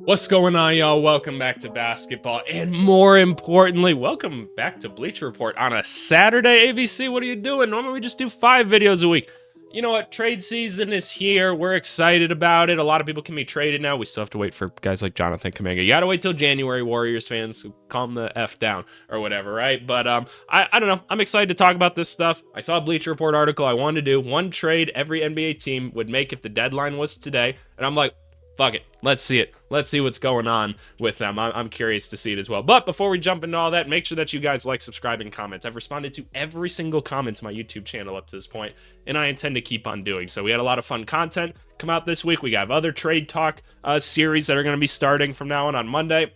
What's going on, y'all? Welcome back to basketball, and more importantly, welcome back to Bleacher Report on a Saturday. ABC, what are you doing? Normally we just do 5 videos a week. You know what? Trade season is here. We're excited about it. A lot of people can be traded now. We still have to wait for guys like Jonathan Kuminga. You gotta wait till January, Warriors fans. Calm the F down or whatever, right? But I don't know. I'm excited to talk about this stuff. I saw a Bleacher Report article. I wanted to do one trade every NBA team would make if the deadline was today, and I'm like, fuck it. Let's see it. Let's see what's going on with them. I'm curious to see it as well. But before we jump into all that, make sure that you guys like, subscribe, and comment. I've responded to every single comment to my YouTube channel up to this point, and I intend to keep on doing so. We had a lot of fun content come out this week. We have other trade talk series that are going to be starting from now on Monday.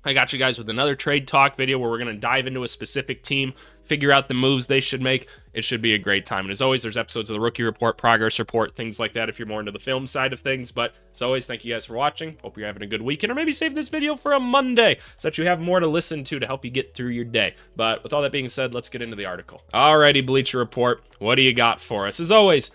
I got you guys with another trade talk video where we're going to dive into a specific team, figure out the moves they should make. It should be a great time. And as always, there's episodes of the Rookie Report, Progress Report, things like that if you're more into the film side of things. But as always, thank you guys for watching. Hope you're having a good weekend, or maybe save this video for a Monday so that you have more to listen to help you get through your day. But with all that being said, let's get into the article. Alrighty, Bleacher Report, what do you got for us? As always,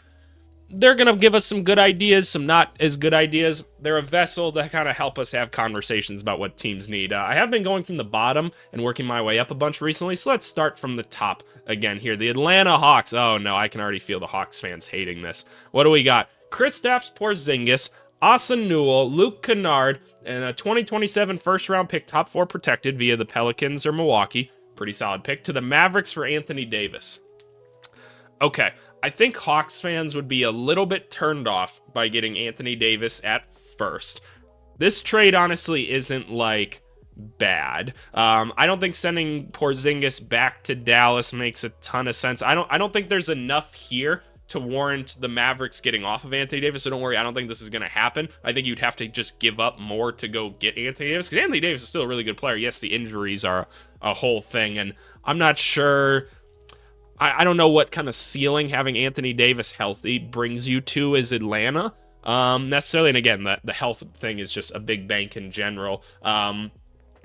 they're going to give us some good ideas, some not as good ideas. They're a vessel to kind of help us have conversations about what teams need. I have been going from the bottom and working my way up a bunch recently, so let's start from the top again here. The Atlanta Hawks. Oh, no, I can already feel the Hawks fans hating this. What do we got? Kristaps Porzingis, Asa Newell, Luke Kennard, and a 2027 first-round pick, top 4 protected via the Pelicans or Milwaukee. Pretty solid pick. To the Mavericks for Anthony Davis. Okay. I think Hawks fans would be a little bit turned off by getting Anthony Davis at first. This trade honestly isn't like bad. I don't think sending Porzingis back to Dallas makes a ton of sense. I don't think there's enough here to warrant the Mavericks getting off of Anthony Davis, so don't worry, I don't think this is going to happen. I think you'd have to just give up more to go get Anthony Davis, because Anthony Davis is still a really good player. Yes, the injuries are a whole thing, and I'm not sure. I don't know what kind of ceiling having Anthony Davis healthy brings you to as Atlanta necessarily. And again, the health thing is just a big bank in general.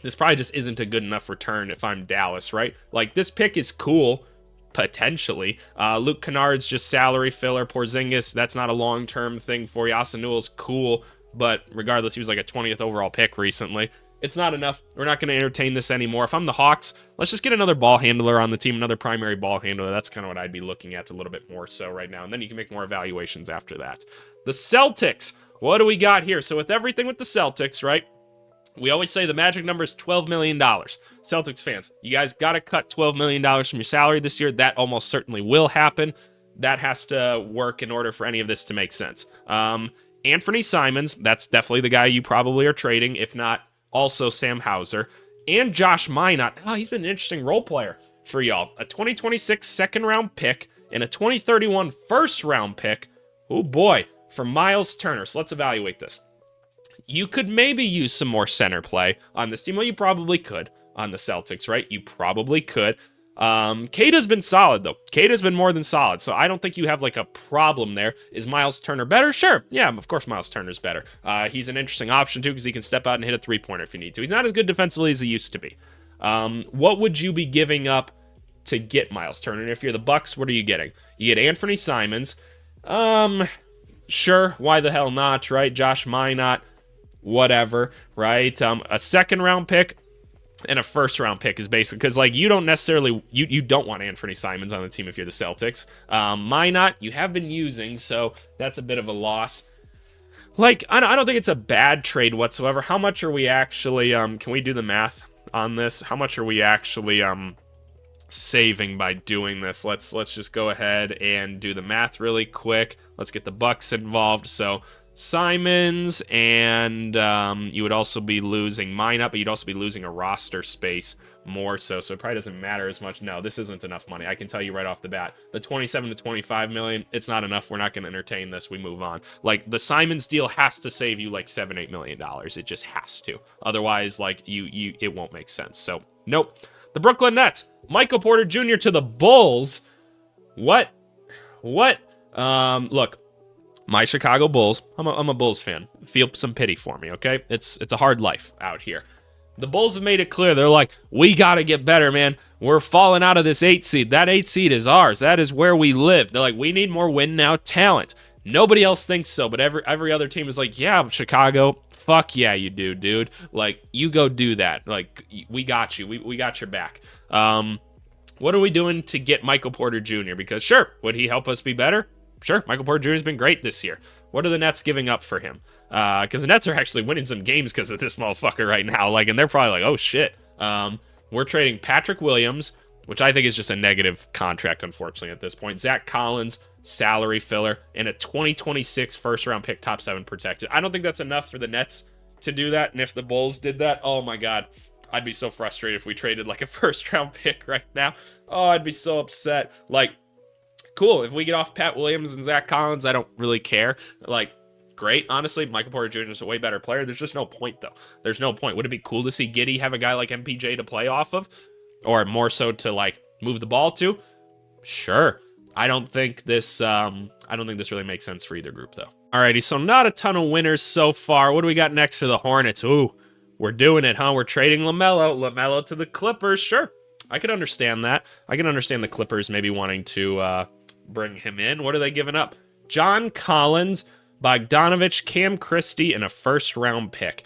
This probably just isn't a good enough return if I'm Dallas, right? Like, this pick is cool, potentially. Luke Kennard's just salary filler. Porzingis, that's not a long-term thing for you. Asa Newell's cool, but regardless, he was like a 20th overall pick recently. It's not enough. We're not going to entertain this anymore. If I'm the Hawks, let's just get another ball handler on the team, another primary ball handler. That's kind of what I'd be looking at a little bit more so right now. And then you can make more evaluations after that. The Celtics. What do we got here? So with everything with the Celtics, right? We always say the magic number is $12 million. Celtics fans, you guys got to cut $12 million from your salary this year. That almost certainly will happen. That has to work in order for any of this to make sense. Anthony Simons, that's definitely the guy you probably are trading, if not also Sam Hauser, and Josh Minott. Oh, he's been an interesting role player for y'all. A 2026 second-round pick and a 2031 first-round pick. Oh, boy, for Miles Turner. So let's evaluate this. You could maybe use some more center play on this team. Well, you probably could on the Celtics, right? You probably could. Kata's been solid, though. Kata's been more than solid, so I don't think you have, like, a problem there. Is Miles Turner better? Sure. Yeah, of course Miles Turner's better. He's an interesting option, too, because he can step out and hit a three-pointer if you need to. He's not as good defensively as he used to be. What would you be giving up to get Miles Turner? And if you're the Bucks, what are you getting? You get Anthony Simons. Sure, why the hell not, right? Josh Minott, whatever, right? A second-round pick and a first-round pick is basically, because, like, you don't necessarily, you don't want Anthony Simons on the team if you're the Celtics. Minott, you have been using, so that's a bit of a loss. Like, I don't think it's a bad trade whatsoever. How much are we actually, can we do the math on this? How much are we actually, saving by doing this? Let's just go ahead and do the math really quick. Let's get the Bucks involved. So Simons, and you would also be losing Minott, but you'd also be losing a roster space more so it probably doesn't matter as much. No, this isn't enough money. I can tell you right off the bat. The 27 to 25 million, it's not enough. We're not going to entertain this. We move on. Like, the Simons deal has to save you like $7-8 million. It just has to. Otherwise, like, it won't make sense. So, nope. The Brooklyn Nets. Michael Porter Jr. to the Bulls. What? Look. My Chicago Bulls, I'm a Bulls fan. Feel some pity for me, okay? It's a hard life out here. The Bulls have made it clear. They're like, we got to get better, man. We're falling out of this 8 seed. That 8 seed is ours. That is where we live. They're like, we need more win now talent. Nobody else thinks so, but every other team is like, yeah, Chicago, fuck yeah, you do, dude. Like, you go do that. Like, we got you. We got your back. What are we doing to get Michael Porter Jr.? Because sure, would he help us be better? Sure, Michael Porter Jr. has been great this year. What are the Nets giving up for him? Because the Nets are actually winning some games because of this motherfucker right now. Like, and they're probably like, oh shit. We're trading Patrick Williams, which I think is just a negative contract, unfortunately, at this point. Zach Collins, salary filler, and a 2026 first-round pick, top 7 protected. I don't think that's enough for the Nets to do that, and if the Bulls did that, oh my god, I'd be so frustrated if we traded like a first-round pick right now. Oh, I'd be so upset. Like, cool, if we get off Pat Williams and Zach Collins, I don't really care. Like, great, honestly. Michael Porter Jr. is a way better player. There's just no point, though. There's no point. Would it be cool to see Giddey have a guy like MPJ to play off of? Or more so to, like, move the ball to? Sure. I don't think this really makes sense for either group, though. Alrighty, so not a ton of winners so far. What do we got next for the Hornets? Ooh, we're doing it, huh? We're trading LaMelo. LaMelo to the Clippers. Sure, I could understand that. I can understand the Clippers maybe wanting to bring him in. What are they giving up? John Collins, Bogdanovich, Cam Christie, and a first-round pick.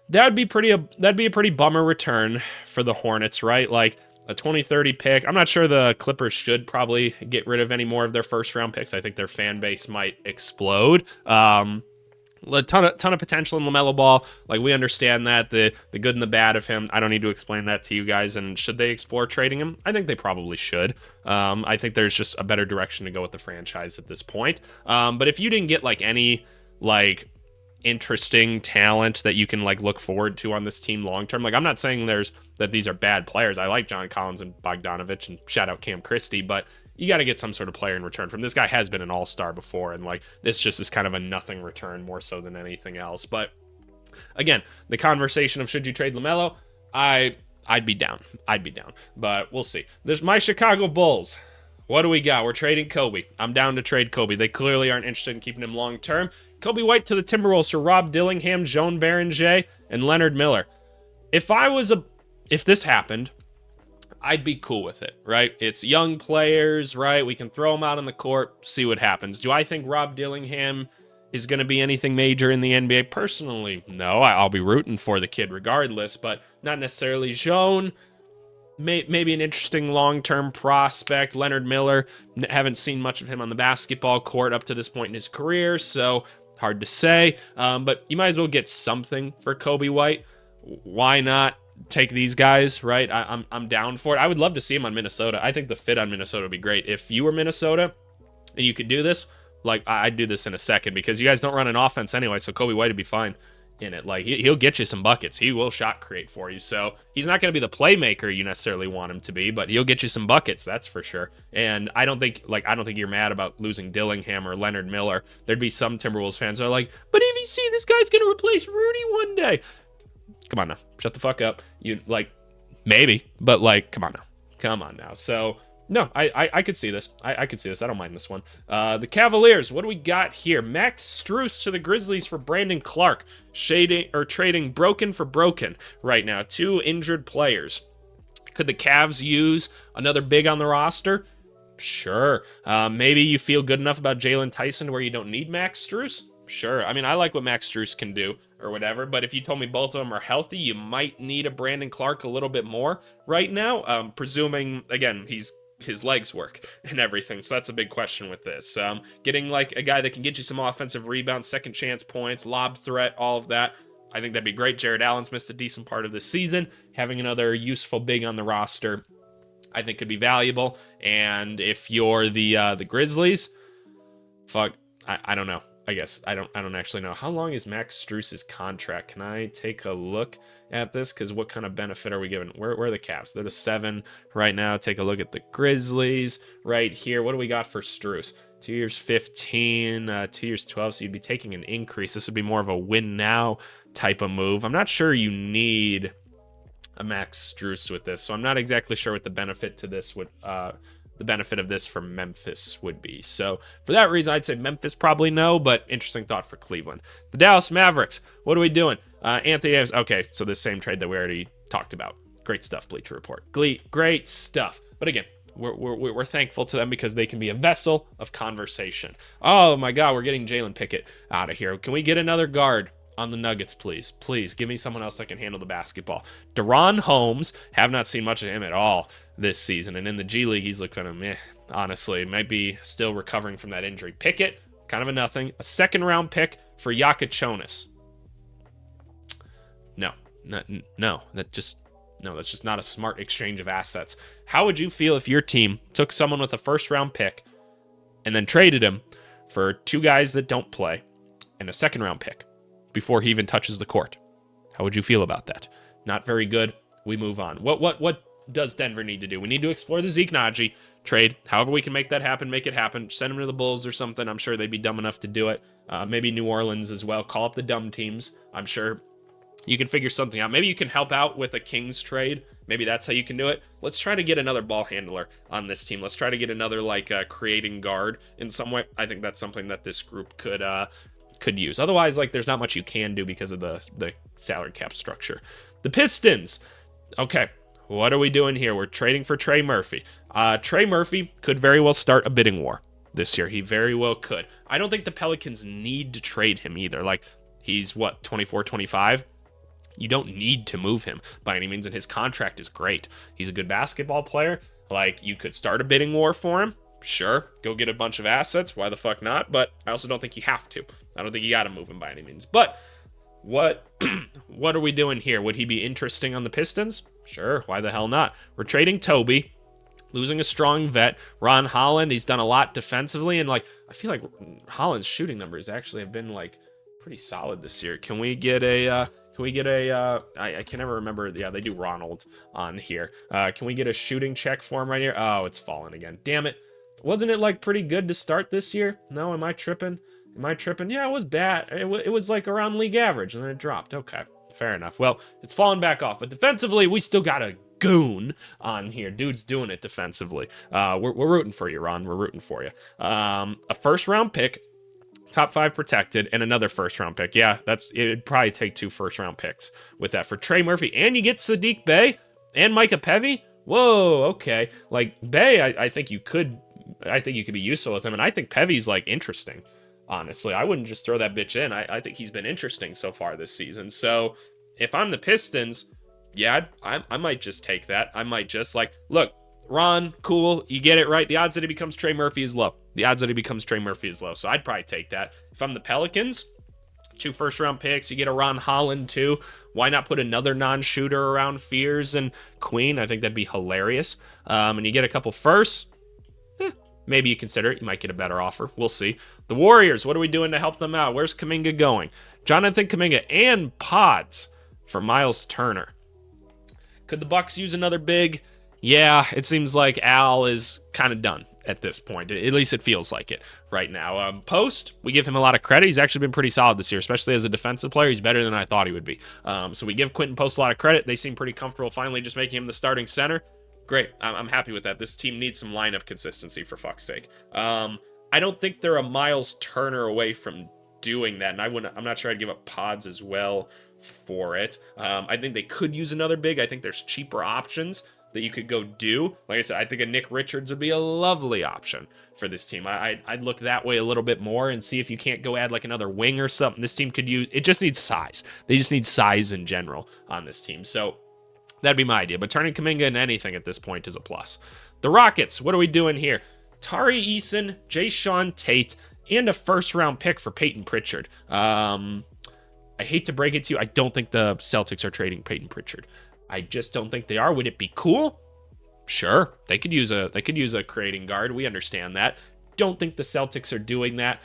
That'd be a pretty bummer return for the Hornets, right? Like, a 2030 pick. I'm not sure the Clippers should probably get rid of any more of their first round picks. I think their fan base might explode. A ton of potential in LaMelo Ball. Like, we understand that, the good and the bad of him. I don't need to explain that to you guys. And should they explore trading him? I think they probably should. I think there's just a better direction to go with the franchise at this point. But if you didn't get like any like interesting talent that you can like look forward to on this team long term, like, I'm not saying that these are bad players. I like John Collins and Bogdanovich, and shout out Cam Christie, but you got to get some sort of player in return from this guy. Has been an all-star before, and like, this just is kind of a nothing return more so than anything else. But again, the conversation of should you trade LaMelo, I'd be down, but we'll see. There's my Chicago Bulls. What do we got? We're trading Kobe. I'm down to trade Kobe. They clearly aren't interested in keeping him long term. Kobe White to the Timberwolves for Rob Dillingham, Joan Berenger, and Leonard Miller. If this happened, I'd be cool with it, right? It's young players, right? We can throw them out on the court, see what happens. Do I think Rob Dillingham is going to be anything major in the NBA? Personally, no. I'll be rooting for the kid regardless, but not necessarily. Joan, maybe an interesting long-term prospect. Leonard Miller, haven't seen much of him on the basketball court up to this point in his career, so hard to say. But you might as well get something for Kobe White. Why not take these guys, right? I'm down for it. I would love to see him on Minnesota. I think the fit on Minnesota would be great. If you were Minnesota and you could do this, like, I'd do this in a second, because you guys don't run an offense anyway, so Kobe White would be fine in it. Like, he'll get you some buckets. He will shot create for you. So he's not going to be the playmaker you necessarily want him to be, but he'll get you some buckets, that's for sure. And I don't think you're mad about losing Dillingham or Leonard Miller. There'd be some Timberwolves fans that are like, but if you see this guy's going to replace Rudy one day. Come on now. Shut the fuck up. You, like, maybe, but like, come on now. So no, I could see this. I could see this. I don't mind this one. The Cavaliers, what do we got here? Max Strus to the Grizzlies for Brandon Clark. Trading broken for broken right now. 2 injured players. Could the Cavs use another big on the roster? Sure. Maybe you feel good enough about Jalen Tyson where you don't need Max Strus? Sure. I mean, I like what Max Strus can do or whatever, but if you told me both of them are healthy, you might need a Brandon Clark a little bit more right now, presuming, again, his legs work and everything. So that's a big question with this. Getting like a guy that can get you some offensive rebounds, second chance points, lob threat, all of that, I think that'd be great. Jared Allen's missed a decent part of the season. Having another useful big on the roster, I think could be valuable. And if you're the Grizzlies, fuck, I don't know. I guess I don't actually know. How long is Max Strus's contract? Can I take a look at this? Because what kind of benefit are we given? Where are the Cavs? They're the 7 right now. Take a look at the Grizzlies right here. What do we got for Strus? 2 years 15, 2 years 12. So you'd be taking an increase. This would be more of a win now type of move. I'm not sure you need a Max Strus with this, so I'm not exactly sure what the benefit to this would. The benefit of this for Memphis would be. So for that reason, I'd say Memphis probably no, but interesting thought for Cleveland. The Dallas Mavericks, what are we doing? Anthony Davis, okay, so the same trade that we already talked about. Great stuff, Bleacher Report. Great stuff. But again, We're thankful to them because they can be a vessel of conversation. Oh my God, we're getting Jalen Pickett out of here. Can we get another guard on the Nuggets, please? Please give me someone else that can handle the basketball. Deron Holmes, have not seen much of him at all this season, and in the G League, he's looked kind of meh. Honestly, might be still recovering from that injury. Pickett, kind of a nothing. A second-round pick for Yakachonis. No, that's just not a smart exchange of assets. How would you feel if your team took someone with a first-round pick and then traded him for two guys that don't play and a second-round pick before he even touches the court? How would you feel about that? Not very good. We move on. What does Denver need to do? We need to explore the Zeke Naji trade. However we can make that happen, make it happen. Send him to the Bulls or something. I'm sure they'd be dumb enough to do it. Maybe New Orleans as well. Call up the dumb teams. I'm sure you can figure something out. Maybe you can help out with a Kings trade. Maybe that's how you can do it. Let's try to get another ball handler on this team. Let's try to get another creating guard in some way. I think that's something that this group could use. Otherwise, there's not much you can do because of the salary cap structure. The Pistons. Okay, what are we doing here? We're trading for Trey Murphy. Trey Murphy could very well start a bidding war this year. He very well could. I don't think the Pelicans need to trade him either. He's 24, 25? You don't need to move him by any means, and his contract is great. He's a good basketball player. You could start a bidding war for him. Sure, go get a bunch of assets. Why the fuck not? But I also don't think you have to. I don't think you got to move him by any means. But what are we doing here? Would he be interesting on the Pistons? Sure, why the hell not? We're trading Toby, losing a strong vet. Ron Holland, he's done a lot defensively, and I feel like Holland's shooting numbers actually have been pretty solid this year. Can we get a I can never remember. Yeah, they do Ronald on here. Can we get a shooting check for him right here? Oh, it's fallen again. Damn it. Wasn't it pretty good to start this year? No, am I tripping? Yeah, it was bad. It was around league average, and then it dropped. Okay, fair enough. Well, it's fallen back off, but defensively, we still got a goon on here. Dude's doing it defensively. We're rooting for you, Ron. We're rooting for you. A first-round pick, top 5 protected, and another first-round pick. Yeah, it'd probably take 2 first-round picks with that for Trey Murphy, and you get Sadiq Bey and Micah Pevy. Whoa, okay. Bey, I think you could be useful with him, and I think Pevy's interesting. Honestly, I wouldn't just throw that bitch in. I think he's been interesting so far this season. So if I'm the Pistons, yeah, I might just take that. I might just look, Ron, cool, you get it right. The odds that he becomes Trey Murphy is low. So I'd probably take that. If I'm the Pelicans, 2 first-round picks, you get a Ron Holland too. Why not put another non-shooter around Fears and Queen? I think that'd be hilarious. And you get a couple firsts. Maybe you consider it. You might get a better offer. We'll see. The Warriors, what are we doing to help them out? Where's Kuminga going? Jonathan Kuminga and Pods for Miles Turner. Could the Bucks use another big? Yeah, it seems like Al is kind of done at this point. At least it feels like it right now. Post, we give him a lot of credit. He's actually been pretty solid this year, especially as a defensive player. He's better than I thought he would be. So we give Quentin Post a lot of credit. They seem pretty comfortable finally just making him the starting center. Great. I'm happy with that. This team needs some lineup consistency, for fuck's sake. I don't think they're a Miles Turner away from doing that, and I'm not sure I'd give up Pods as well for it. I think they could use another big. I think there's cheaper options that you could go do. Like I said, I think a Nick Richards would be a lovely option for this team. I'd look that way a little bit more and see if you can't go add another wing or something. This team could use, it just needs size. They just need size in general on this team. So that'd be my idea. But turning Kuminga into anything at this point is a plus. The Rockets, what are we doing here? Tari Eason, Jayshawn Tate, and a first-round pick for Peyton Pritchard. I hate to break it to you, I don't think the Celtics are trading Peyton Pritchard. I just don't think they are. Would it be cool? Sure, they could use a creating guard. We understand that. Don't think the Celtics are doing that.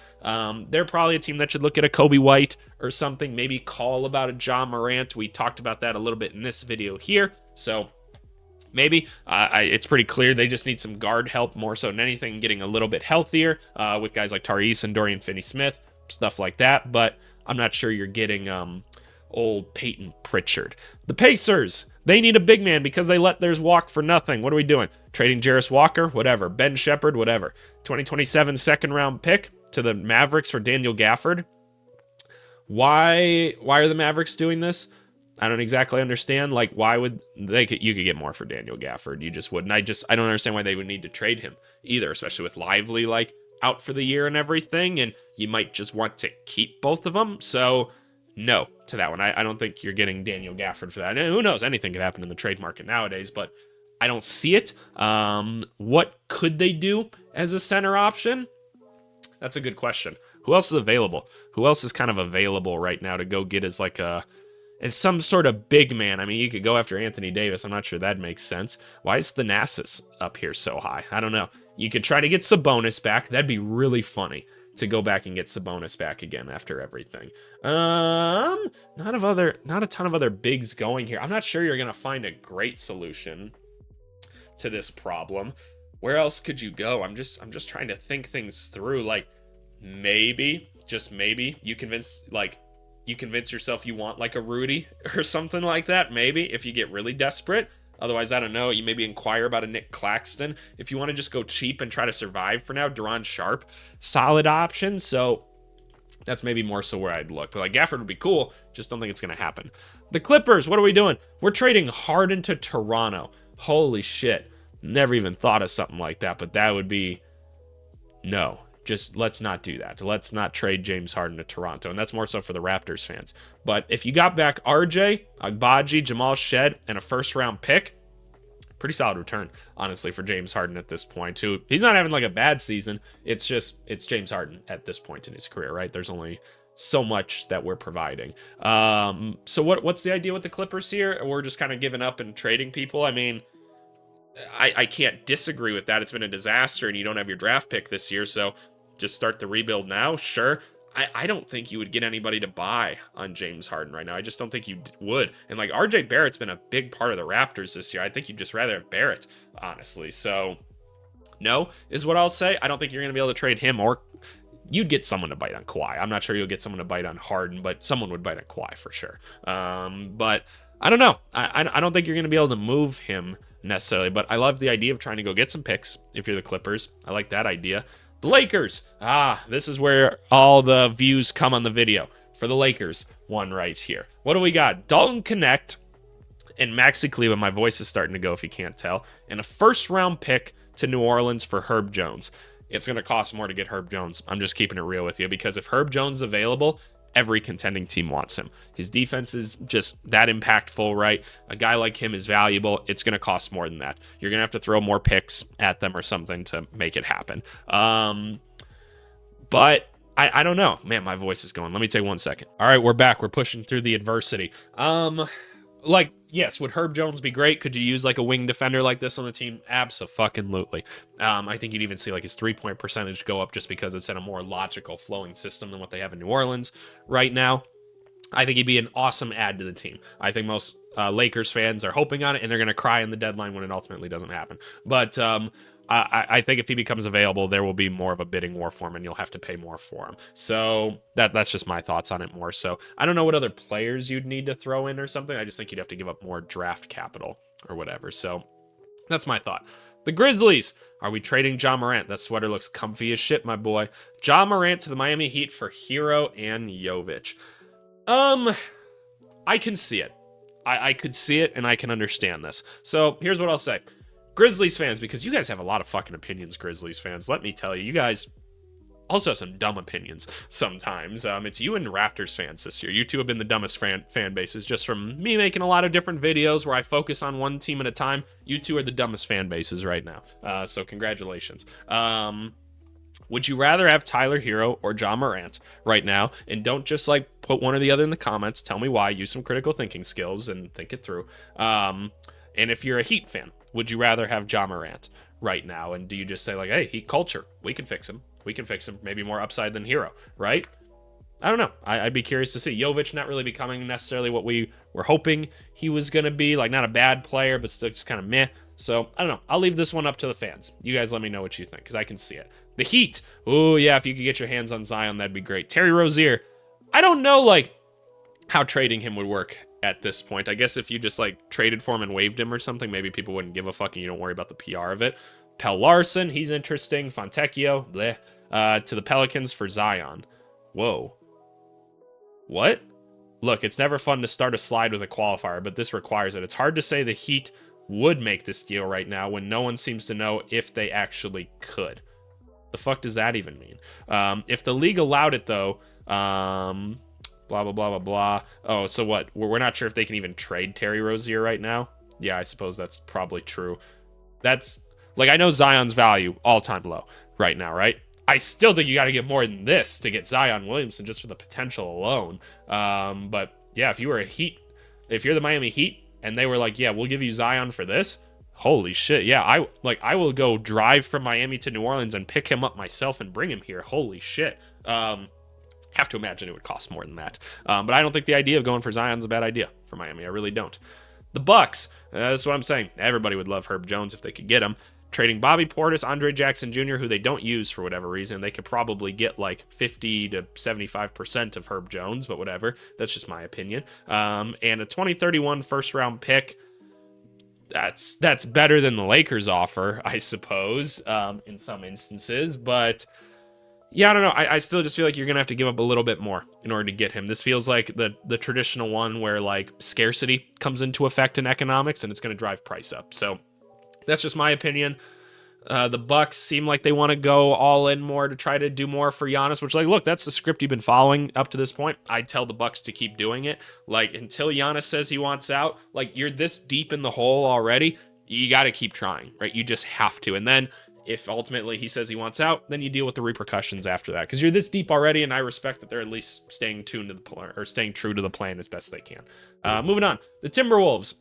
They're probably a team that should look at a Kobe White or something. Maybe call about a Ja Morant. We talked about that a little bit in this video here. So maybe it's pretty clear they just need some guard help more so than anything, getting a little bit healthier with guys like Tari Eason, Dorian Finney-Smith, stuff like that. But I'm not sure you're getting old Peyton Pritchard. The Pacers, they need a big man because they let theirs walk for nothing. What are we doing? Trading Jarris Walker? Whatever. Ben Shepherd? Whatever. 2027 second-round pick to the Mavericks for Daniel Gafford. Why are the Mavericks doing this? I don't exactly understand. Like, why would you could get more for Daniel Gafford. You just wouldn't. I don't understand why they would need to trade him either, especially with Lively like out for the year and everything. And you might just want to keep both of them. So no to that one. I don't think you're getting Daniel Gafford for that. And who knows? Anything could happen in the trade market nowadays, but I don't see it. What could they do as a center option? That's a good question. Who else is available? Who else is kind of available right now to go get as like as some sort of big man? I mean, you could go after Anthony Davis. I'm not sure that makes sense. Why is Thanasis up here so high? I don't know. You could try to get Sabonis back. That'd be really funny to go back and get Sabonis back again after everything. Not a ton of other bigs going here. I'm not sure you're gonna find a great solution to this problem. Where else could you go? I'm just trying to think things through. Like, maybe, just maybe, you convince yourself you want like a Rudy or something like that. Maybe if you get really desperate. Otherwise, I don't know. You maybe inquire about a Nick Claxton. If you want to just go cheap and try to survive for now, Deron Sharp, solid option. So that's maybe more so where I'd look. But like Gafford would be cool. Just don't think it's going to happen. The Clippers, what are we doing? We're trading Harden to Toronto. Holy shit. Never even thought of something like that. But that would be... No. Just let's not do that. Let's not trade James Harden to Toronto. And that's more so for the Raptors fans. But if you got back RJ, Agbaji, Jamal Shed, and a first-round pick, pretty solid return, honestly, for James Harden at this point, too. He's not having like a bad season. It's James Harden at this point in his career, right? There's only so much that we're providing. So what's the idea with the Clippers here? We're just kind of giving up and trading people? I mean... I can't disagree with that. It's been a disaster, and you don't have your draft pick this year, so just start the rebuild now? Sure. I don't think you would get anybody to buy on James Harden right now. I just don't think you would. And like RJ Barrett's been a big part of the Raptors this year. I think you'd just rather have Barrett, honestly. So no is what I'll say. I don't think you're going to be able to trade him, or you'd get someone to bite on Kawhi. I'm not sure you'll get someone to bite on Harden, but someone would bite on Kawhi for sure. But I don't know. I don't think you're going to be able to move him necessarily, but I love the idea of trying to go get some picks if you're the Clippers. I like that idea. The Lakers. This is where all the views come on the video. For the Lakers, one right here. What do we got? Dalton Connect and Maxi Kleber. My voice is starting to go if you can't tell. And a first-round pick to New Orleans for Herb Jones. It's going to cost more to get Herb Jones. I'm just keeping it real with you, because if Herb Jones is available, every contending team wants him. His defense is just that impactful, right? A guy like him is valuable. It's going to cost more than that. You're going to have to throw more picks at them or something to make it happen. But I don't know. Man, my voice is going. Let me take 1 second. All right, we're back. We're pushing through the adversity. Like, yes, would Herb Jones be great? Could you use like a wing defender like this on the team? Abso-fucking-lutely. I think you'd even see like his 3-point percentage go up just because it's in a more logical flowing system than what they have in New Orleans right now. I think he'd be an awesome add to the team. I think most Lakers fans are hoping on it, and they're going to cry in the deadline when it ultimately doesn't happen. But I think if he becomes available, there will be more of a bidding war for him, and you'll have to pay more for him. So that's just my thoughts on it more. So I don't know what other players you'd need to throw in or something. I just think you'd have to give up more draft capital or whatever. So that's my thought. The Grizzlies. Are we trading Ja Morant? That sweater looks comfy as shit, my boy. Ja Morant to the Miami Heat for Hero and Jovic. I can see it. I could see it, and I can understand this. So here's what I'll say. Grizzlies fans, because you guys have a lot of fucking opinions, Grizzlies fans. Let me tell you, you guys also have some dumb opinions sometimes. It's you and Raptors fans this year. You two have been the dumbest fan bases, just from me making a lot of different videos where I focus on one team at a time. You two are the dumbest fan bases right now. So congratulations. Would you rather have Tyler Hero or Ja Morant right now? And don't just like put one or the other in the comments. Tell me why. Use some critical thinking skills and think it through. And if you're a Heat fan, would you rather have Ja Morant right now? And do you just say like, hey, Heat culture, we can fix him. We can fix him. Maybe more upside than Hero, right? I don't know. I'd be curious to see. Jovic not really becoming necessarily what we were hoping he was going to be. Like, not a bad player, but still just kind of meh. So, I don't know. I'll leave this one up to the fans. You guys let me know what you think, because I can see it. The Heat. Oh, yeah, if you could get your hands on Zion, that'd be great. Terry Rozier. I don't know, like, how trading him would work at this point. I guess if you just, like, traded for him and waived him or something, maybe people wouldn't give a fuck and you don't worry about the PR of it. Pell Larson, he's interesting. Fontecchio, bleh. To the Pelicans for Zion. Whoa. What? look, it's never fun to start a slide with a qualifier, but this requires it. It's hard to say the Heat would make this deal right now when no one seems to know if they actually could. The fuck does that even mean? If the league allowed it, though, blah, blah, blah, blah, blah. Oh, so what? We're not sure if they can even trade Terry Rozier right now. Yeah, I suppose that's probably true. That's, like, I know Zion's value all-time low right now, right? I still think you got to get more than this to get Zion Williamson just for the potential alone. But, yeah, if you're the Miami Heat, and they were like, yeah, we'll give you Zion for this, holy shit, yeah, I will go drive from Miami to New Orleans and pick him up myself and bring him here. Holy shit. Have to imagine it would cost more than that. But I don't think the idea of going for Zion's a bad idea for Miami. I really don't. The Bucks, that's what I'm saying. Everybody would love Herb Jones if they could get him. Trading Bobby Portis, Andre Jackson Jr., who they don't use for whatever reason. They could probably get like 50 to 75% of Herb Jones, but whatever. That's just my opinion. And a 2031 first-round pick. That's better than the Lakers offer, I suppose, in some instances. But, yeah, I don't know. I still just feel like you're going to have to give up a little bit more in order to get him. This feels like the traditional one where, like, scarcity comes into effect in economics, and it's going to drive price up. So that's just my opinion. The Bucks seem like they want to go all in more to try to do more for Giannis, which, like, look, that's the script you've been following up to this point. I'd tell the Bucks to keep doing it. Like, until Giannis says he wants out, like, you're this deep in the hole already, you got to keep trying, right? You just have to. And then if ultimately he says he wants out, then you deal with the repercussions after that, because you're this deep already, and I respect that they're at least staying tuned to the plan, or staying true to the plan as best they can. Moving on, the Timberwolves.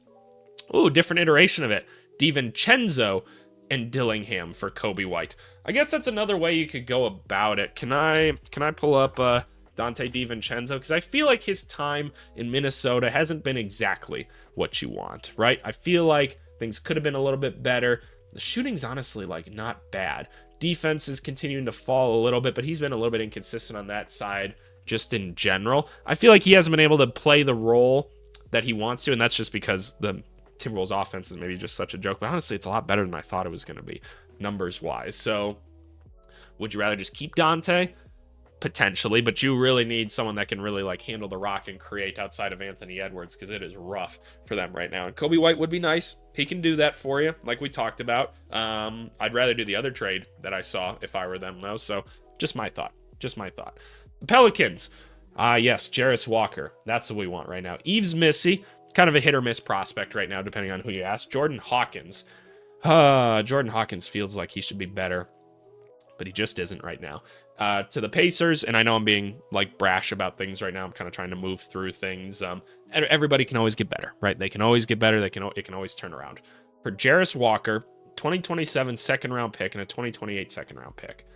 Ooh, different iteration of it. DiVincenzo and Dillingham for Kobe White. I guess that's another way you could go about it. Can I pull up Dante DiVincenzo? Because I feel like his time in Minnesota hasn't been exactly what you want, right? I feel like things could have been a little bit better. The shooting's honestly, like, not bad. Defense is continuing to fall a little bit, but he's been a little bit inconsistent on that side just in general. I feel like he hasn't been able to play the role that he wants to, and that's just because the Timberwolves offense is maybe just such a joke, but honestly, it's a lot better than I thought it was going to be, numbers-wise. So, would you rather just keep Dante? Potentially, but you really need someone that can really, like, handle the rock and create outside of Anthony Edwards, because it is rough for them right now. And Kobe White would be nice. He can do that for you, like we talked about. I'd rather do the other trade that I saw if I were them, though. So, just my thought. The Pelicans. Yes, Jarris Walker. That's what we want right now. Yves Missy. Kind of a hit or miss prospect right now, depending on who you ask. Jordan Hawkins. Jordan Hawkins feels like he should be better, but he just isn't right now. To the Pacers, and I know I'm being, like, brash about things right now. I'm kind of trying to move through things. Everybody can always get better, right? They can always get better. It can always turn around. For Jarris Walker, 2027 second-round pick and a 2028 second-round pick.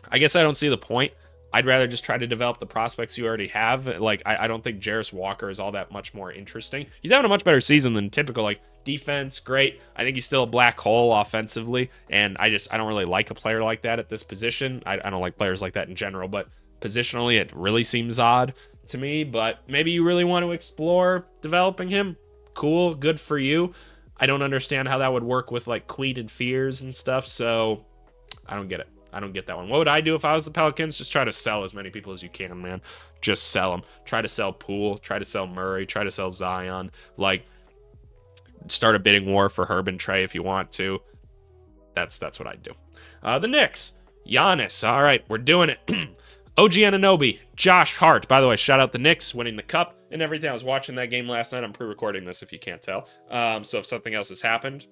I guess I don't see the point. I'd rather just try to develop the prospects you already have. Like, I don't think Jarris Walker is all that much more interesting. He's having a much better season than typical. Like, defense, great. I think he's still a black hole offensively, and I don't really like a player like that at this position. I don't like players like that in general, but positionally, it really seems odd to me. But maybe you really want to explore developing him. Cool, good for you. I don't understand how that would work with, like, Queen and Fears and stuff, so I don't get it. I don't get that one. What would I do if I was the Pelicans? Just try to sell as many people as you can, man. Just sell them. Try to sell Poole. Try to sell Murray. Try to sell Zion. Like, start a bidding war for Herb and Trey if you want to. That's what I'd do. The Knicks. Giannis. All right, we're doing it. OG Anunoby. Josh Hart. By the way, shout out the Knicks winning the cup and everything. I was watching that game last night. I'm pre-recording this if you can't tell. So if something else has happened,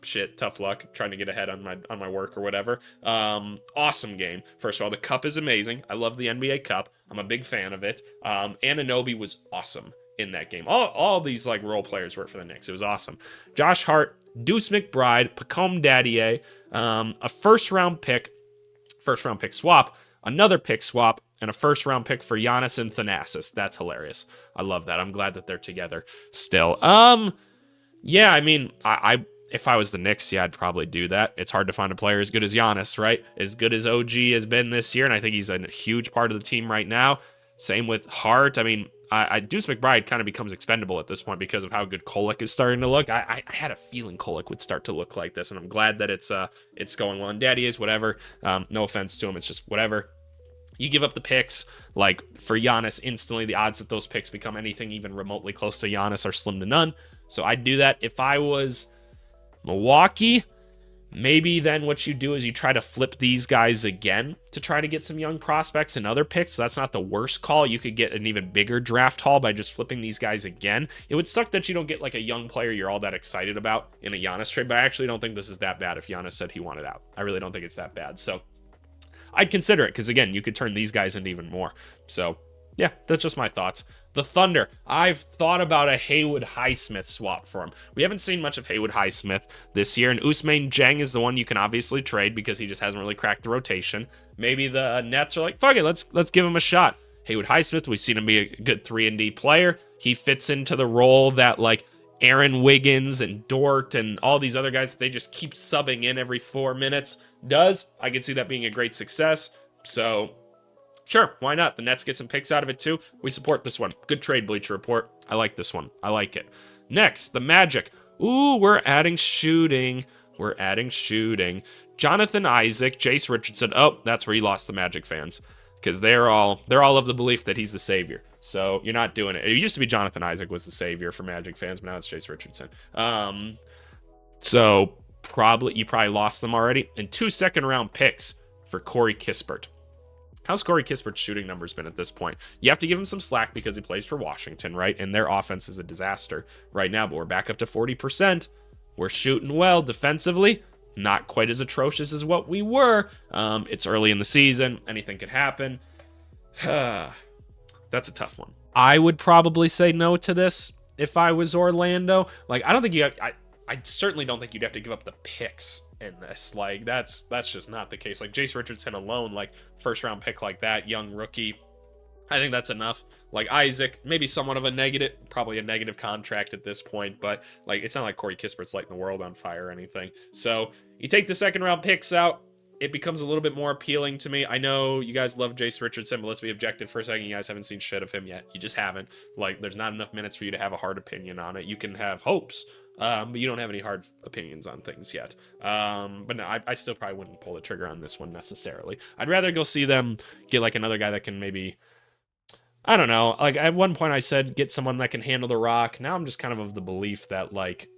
shit, tough luck trying to get ahead on my work or whatever. Awesome game. First of all, the cup is amazing. I love the NBA Cup. I'm a big fan of it. Anunoby was awesome in that game. All these, like, role players work for the Knicks. It was awesome. Josh Hart, Deuce McBride, Pacome Daddier, a first round pick swap, another pick swap, and a first round pick for Giannis and Thanasis. That's hilarious. I love that. I'm glad that they're together still. Yeah, I mean, if I was the Knicks, yeah, I'd probably do that. It's hard to find a player as good as Giannis, right? As good as OG has been this year, and I think he's a huge part of the team right now. Same with Hart. I mean, Deuce McBride kind of becomes expendable at this point because of how good Kolek is starting to look. I had a feeling Kolek would start to look like this, and I'm glad that it's going well. And Daddy is whatever. No offense to him, it's just whatever. You give up the picks, like for Giannis, instantly the odds that those picks become anything even remotely close to Giannis are slim to none. So I'd do that. If I was Milwaukee, maybe then what you do is you try to flip these guys again to try to get some young prospects and other picks. So that's not the worst call. You could get an even bigger draft haul by just flipping these guys again. It would suck that you don't get like a young player you're all that excited about in a Giannis trade, but I actually don't think this is that bad if Giannis said he wanted out. I really don't think it's that bad. So I'd consider it because, again, you could turn these guys into even more. So, yeah, that's just my thoughts. The Thunder. I've thought about a Haywood Highsmith swap for him. We haven't seen much of Haywood Highsmith this year, and Ousmane Dieng is the one you can obviously trade because he just hasn't really cracked the rotation. Maybe the Nets are like, fuck it, let's give him a shot. Haywood Highsmith, we've seen him be a good 3-and-D player. He fits into the role that, like, Aaron Wiggins and Dort and all these other guys that they just keep subbing in every 4 minutes does. I could see that being a great success. So, sure, why not? The Nets get some picks out of it too. We support this one. Good trade, Bleacher Report. I like this one. I like it. Next, the Magic. Ooh, we're adding shooting. Jonathan Isaac, Jace Richardson. Oh, that's where you lost the Magic fans. Because they're all of the belief that he's the savior. So you're not doing it. It used to be Jonathan Isaac was the savior for Magic fans, but now it's Jace Richardson. So you probably lost them already. And 2 second-round picks for Corey Kispert. How's Corey Kispert's shooting numbers been at this point? You have to give him some slack because he plays for Washington, right? And their offense is a disaster right now, but we're back up to 40%. We're shooting well defensively. Not quite as atrocious as what we were. It's early in the season. Anything could happen. That's a tough one. I would probably say no to this if I was Orlando. Like, I don't think I certainly don't think you'd have to give up the picks in this. Like, that's just not the case. Like, Jace Richardson alone, like, first-round pick like that, young rookie, I think that's enough. Like, Isaac, maybe somewhat of a negative, probably a negative contract at this point, but, like, it's not like Corey Kispert's lighting the world on fire or anything. So, you take the second-round picks out, it becomes a little bit more appealing to me. I know you guys love Jace Richardson, but let's be objective for a second. You guys haven't seen shit of him yet. You just haven't. Like, there's not enough minutes for you to have a hard opinion on it. You can have hopes, but you don't have any hard opinions on things yet. But no, I still probably wouldn't pull the trigger on this one necessarily. I'd rather go see them get, like, another guy that can maybe, I don't know. Like, at one point I said get someone that can handle the rock. Now I'm just kind of the belief that, like,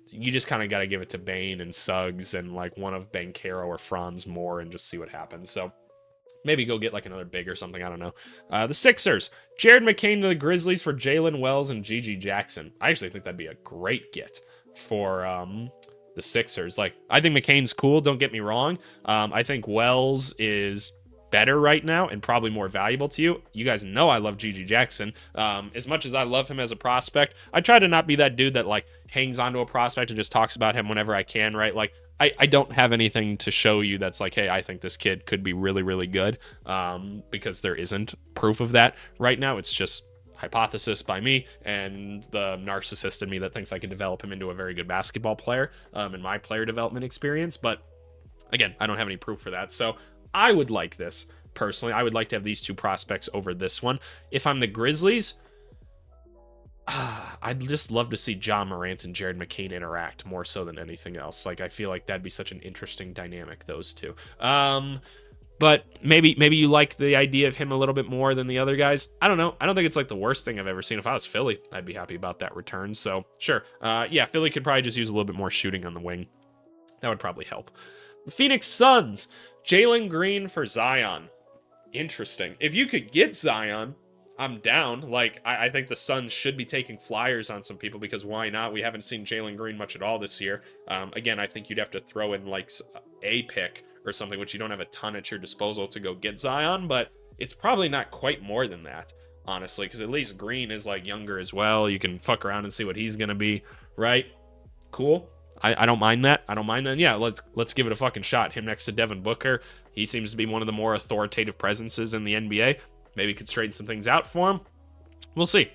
you just kind of got to give it to Bane and Suggs and, like, one of Banchero or Franz Moore and just see what happens. So maybe go get, like, another big or something. I don't know. The Sixers. Jared McCain to the Grizzlies for Jalen Wells and Gigi Jackson. I actually think that'd be a great get for the Sixers. Like, I think McCain's cool. Don't get me wrong. I think Wells is better right now and probably more valuable to you. You guys know I love Gigi Jackson. As much as I love him as a prospect, I try to not be that dude that, like, hangs onto a prospect and just talks about him whenever I can, right? Like, I don't have anything to show you that's like, hey, I think this kid could be really, really good, because there isn't proof of that right now. It's just hypothesis by me and the narcissist in me that thinks I could develop him into a very good basketball player in my player development experience. But again, I don't have any proof for that. So I would like this personally. I would like to have these two prospects over this one. If I'm the Grizzlies, I'd just love to see John Morant and Jared McCain interact more so than anything else. Like, I feel like that'd be such an interesting dynamic, those two. But maybe you like the idea of him a little bit more than the other guys. I don't know. I don't think it's like the worst thing I've ever seen. If I was Philly, I'd be happy about that return. So sure. Yeah, Philly could probably just use a little bit more shooting on the wing. That would probably help. The Phoenix Suns. Jalen Green for Zion. Interesting. If you could get Zion, I'm down. Like, I think the Suns should be taking flyers on some people because why not? We haven't seen Jalen Green much at all this year. Again, I think you'd have to throw in, like, a pick or something, which you don't have a ton at your disposal to go get Zion, but it's probably not quite more than that, honestly, because at least Green is, like, younger as well. You can fuck around and see what he's going to be, right? Cool. I don't mind that. Yeah, let's give it a fucking shot. Him next to Devin Booker. He seems to be one of the more authoritative presences in the NBA. Maybe could straighten some things out for him. We'll see.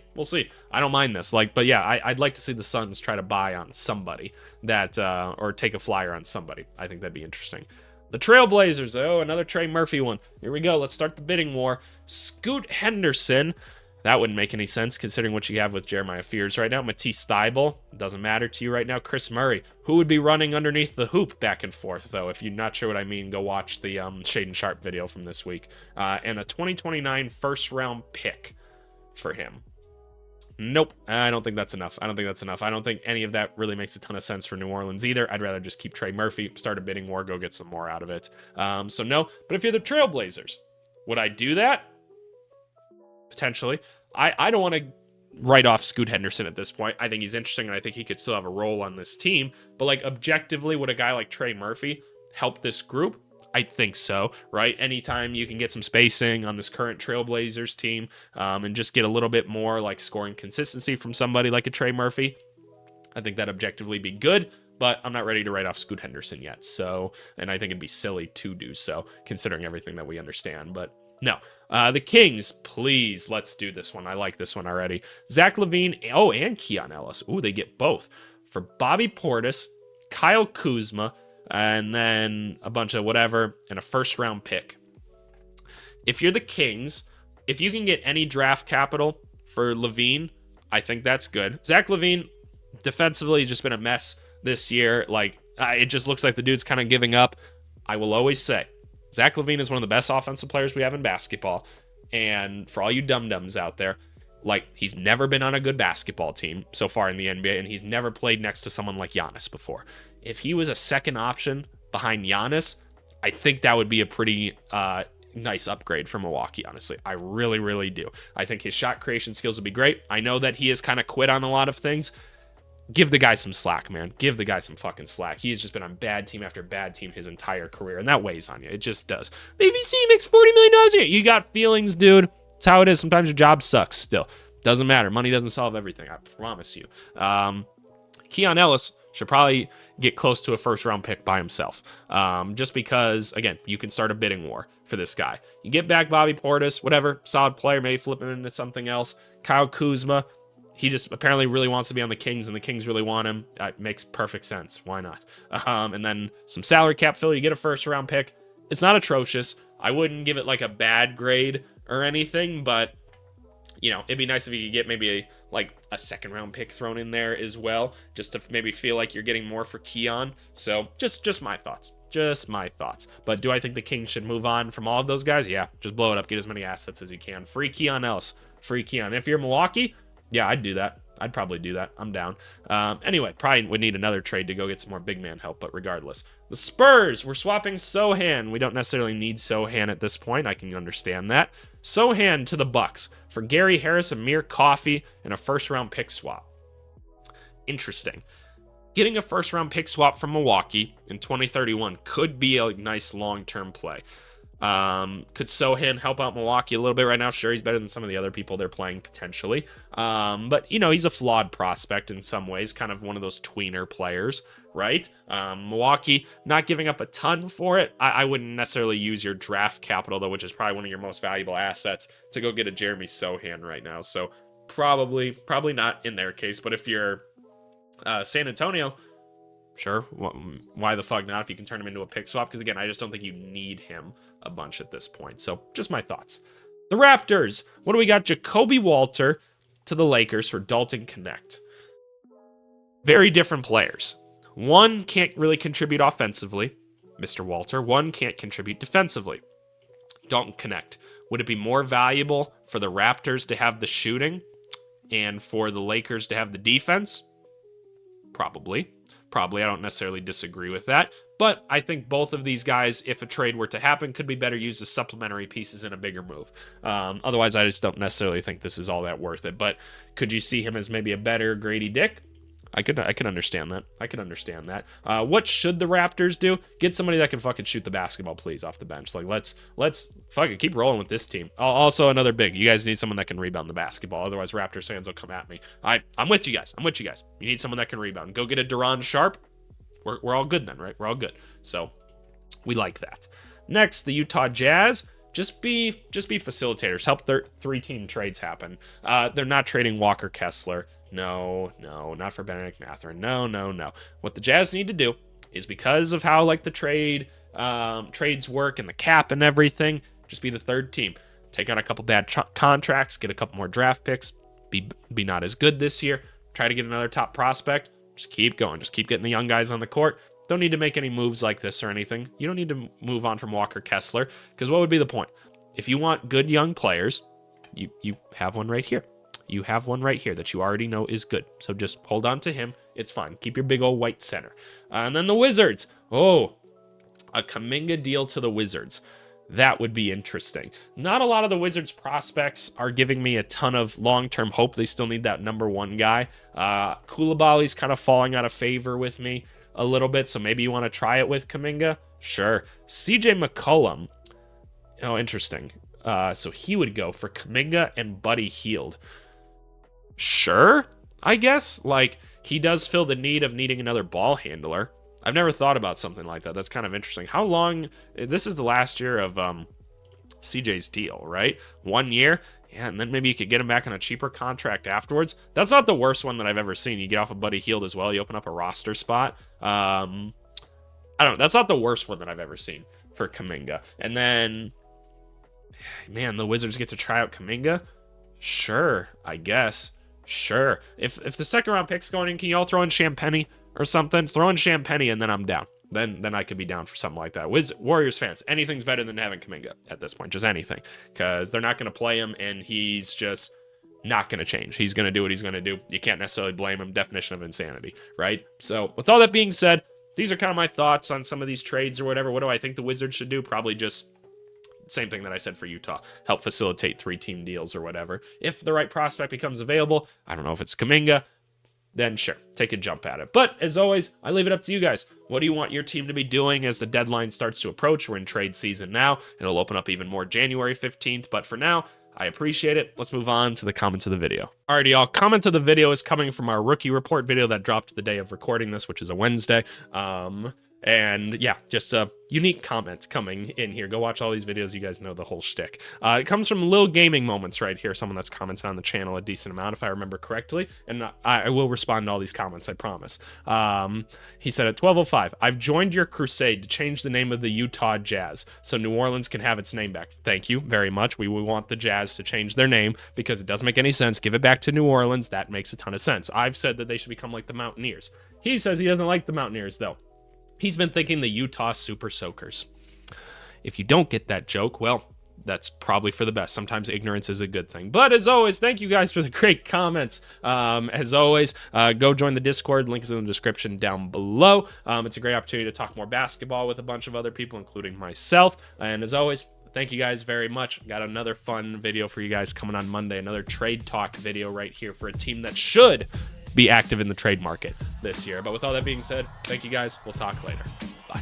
I don't mind this. Like, but yeah, I'd like to see the Suns try to buy on somebody that, or take a flyer on somebody. I think that'd be interesting. The Trailblazers. Oh, another Trey Murphy one. Here we go. Let's start the bidding war. Scoot Henderson. That wouldn't make any sense considering what you have with Jeremiah Fears right now. Matisse Thybulle. Doesn't matter to you right now. Chris Murray, who would be running underneath the hoop back and forth, though. If you're not sure what I mean, go watch the Shaden Sharp video from this week. And a 2029 first-round pick for him. Nope, I don't think that's enough. I don't think any of that really makes a ton of sense for New Orleans either. I'd rather just keep Trey Murphy, start a bidding war, go get some more out of it. So no, but if you're the Trailblazers, would I do that? Potentially. I don't want to write off Scoot Henderson at this point. I think he's interesting, and I think he could still have a role on this team. But, like, objectively, would a guy like Trey Murphy help this group? I think so, right? Anytime you can get some spacing on this current Trailblazers team and just get a little bit more, like, scoring consistency from somebody like a Trey Murphy, I think that objectively be good. But I'm not ready to write off Scoot Henderson yet. So, and I think it'd be silly to do so, considering everything that we understand. But no. The Kings, please, let's do this one. I like this one already. Zach LaVine, and Keon Ellis. Ooh, they get both. For Bobby Portis, Kyle Kuzma, and then a bunch of whatever, and a first-round pick. If you're the Kings, if you can get any draft capital for LaVine, I think that's good. Zach LaVine, defensively, just been a mess this year. Like, it just looks like the dude's kind of giving up. I will always say, Zach LaVine is one of the best offensive players we have in basketball. And for all you dum-dums out there, like, he's never been on a good basketball team so far in the NBA, and he's never played next to someone like Giannis before. If he was a second option behind Giannis, I think that would be a pretty nice upgrade for Milwaukee, honestly. I really, really do. I think his shot creation skills would be great. I know that he has kind of quit on a lot of things. Give the guy some slack, man. Give the guy some fucking slack. He has just been on bad team after bad team his entire career, and that weighs on you. It just does. BBC makes $40 million a year. You got feelings, dude. It's how it is. Sometimes your job sucks still. Doesn't matter. Money doesn't solve everything, I promise you. Keon Ellis should probably get close to a first-round pick by himself. Just because, again, you can start a bidding war for this guy. You get back Bobby Portis, whatever, solid player, maybe flip him into something else. Kyle Kuzma, he just apparently really wants to be on the Kings, and the Kings really want him. It makes perfect sense. Why not? And then some salary cap fill. You get a first-round pick. It's not atrocious. I wouldn't give it like a bad grade or anything, but, you know, it'd be nice if you could get maybe a second-round pick thrown in there as well, just to maybe feel like you're getting more for Keon. So just my thoughts. Just my thoughts. But do I think the Kings should move on from all of those guys? Yeah, just blow it up. Get as many assets as you can. Free Keon Ellis. Free Keon. If you're Milwaukee, yeah, I'd do that. I'd probably do that. I'm down. Anyway, probably would need another trade to go get some more big man help, but regardless. The Spurs, we're swapping Sohan. We don't necessarily need Sohan at this point. I can understand that. Sohan to the Bucks for Gary Harris, Amir Coffey, and a first-round pick swap. Interesting. Getting a first-round pick swap from Milwaukee in 2031 could be a nice long-term play. Could Sohan help out Milwaukee a little bit right now? Sure, he's better than some of the other people they're playing potentially. But, you know, he's a flawed prospect in some ways, kind of one of those tweener players, right? Milwaukee, not giving up a ton for it. I wouldn't necessarily use your draft capital, though, which is probably one of your most valuable assets, to go get a Jeremy Sohan right now. So probably not in their case. But if you're San Antonio, sure, why the fuck not if you can turn him into a pick swap? Because, again, I just don't think you need him a bunch at this point. So just my thoughts. The Raptors, what do we got? Jacoby Walter to the Lakers for Dalton Connect. Very different players. One can't really contribute offensively, Mr. Walter. One can't contribute defensively, Dalton Connect. Would it be more valuable for the Raptors to have the shooting and for the Lakers to have the defense? Probably. I don't necessarily disagree with that. But I think both of these guys, if a trade were to happen, could be better used as supplementary pieces in a bigger move. Otherwise, I just don't necessarily think this is all that worth it. But could you see him as maybe a better Grady Dick? I could understand that. What should the Raptors do? Get somebody that can fucking shoot the basketball, please, off the bench. Like, let's fucking keep rolling with this team. Also, another big. You guys need someone that can rebound the basketball. Otherwise, Raptors fans will come at me. I'm with you guys. You need someone that can rebound. Go get a Duran Sharp. We're all good then, right? We're all good. So we like that. Next, the Utah Jazz. Just be facilitators. Help their 3-team trades happen. They're not trading Walker Kessler. No, not for Benedict Mathurin. No. What the Jazz need to do is, because of how the trades work and the cap and everything, just be the third team. Take on a couple bad contracts, get a couple more draft picks, be not as good this year, try to get another top prospect, Just keep going. Just keep getting the young guys on the court. Don't need to make any moves like this or anything. You don't need to move on from Walker Kessler, because what would be the point? If you want good young players, you have one right here. You have one right here that you already know is good. So just hold on to him. It's fine. Keep your big old white center. And then the Wizards. Oh, a Kuminga deal to the Wizards. That would be interesting. Not a lot of the Wizards prospects are giving me a ton of long-term hope. They still need that number one guy. Koulibaly's kind of falling out of favor with me a little bit, so maybe you want to try it with Kuminga? Sure. CJ McCollum. Oh, interesting. So he would go for Kuminga and Buddy Hield. Sure, I guess. Like, he does fill the need of needing another ball handler. I've never thought about something like that. That's kind of interesting. How long? This is the last year of CJ's deal, right? 1 year. Yeah, and then maybe you could get him back on a cheaper contract afterwards. That's not the worst one that I've ever seen. You get off of Buddy Hield as well. You open up a roster spot. I don't know. That's not the worst one that I've ever seen for Kuminga. And then, man, the Wizards get to try out Kuminga? Sure, I guess. Sure. If the second round pick's going in, can you all throw in Champagny or something? Throw in Champagny and then I'm down. Then I could be down for something like that. Warriors fans, anything's better than having Kuminga at this point. Just anything. Because they're not going to play him, and he's just not going to change. He's going to do what he's going to do. You can't necessarily blame him. Definition of insanity, right? So with all that being said, these are kind of my thoughts on some of these trades or whatever. What do I think the Wizards should do? Probably just same thing that I said for Utah. Help facilitate 3-team deals or whatever. If the right prospect becomes available, I don't know if it's Kuminga, then sure, take a jump at it. But as always, I leave it up to you guys. What do you want your team to be doing as the deadline starts to approach? We're in trade season now. It'll open up even more January 15th. But for now, I appreciate it. Let's move on to the comments of the video. Alrighty, y'all. Comment of the video is coming from our rookie report video that dropped the day of recording this, which is a Wednesday. And yeah, just a unique comment coming in here. Go watch all these videos. You guys know the whole shtick. It comes from Lil Gaming Moments right here. Someone that's commented on the channel a decent amount, if I remember correctly. And I will respond to all these comments, I promise. He said at 12:05, I've joined your crusade to change the name of the Utah Jazz so New Orleans can have its name back. Thank you very much. We want the Jazz to change their name because it doesn't make any sense. Give it back to New Orleans. That makes a ton of sense. I've said that they should become like the Mountaineers. He says he doesn't like the Mountaineers, though. He's been thinking the Utah Super Soakers. If you don't get that joke, well, that's probably for the best. Sometimes ignorance is a good thing. But as always, thank you guys for the great comments. As always, go join the Discord. Link is in the description down below. It's a great opportunity to talk more basketball with a bunch of other people, including myself. And as always, thank you guys very much. Got another fun video for you guys coming on Monday. Another trade talk video right here for a team that should be active in the trade market this year. But with all that being said, thank you guys. We'll talk later. Bye.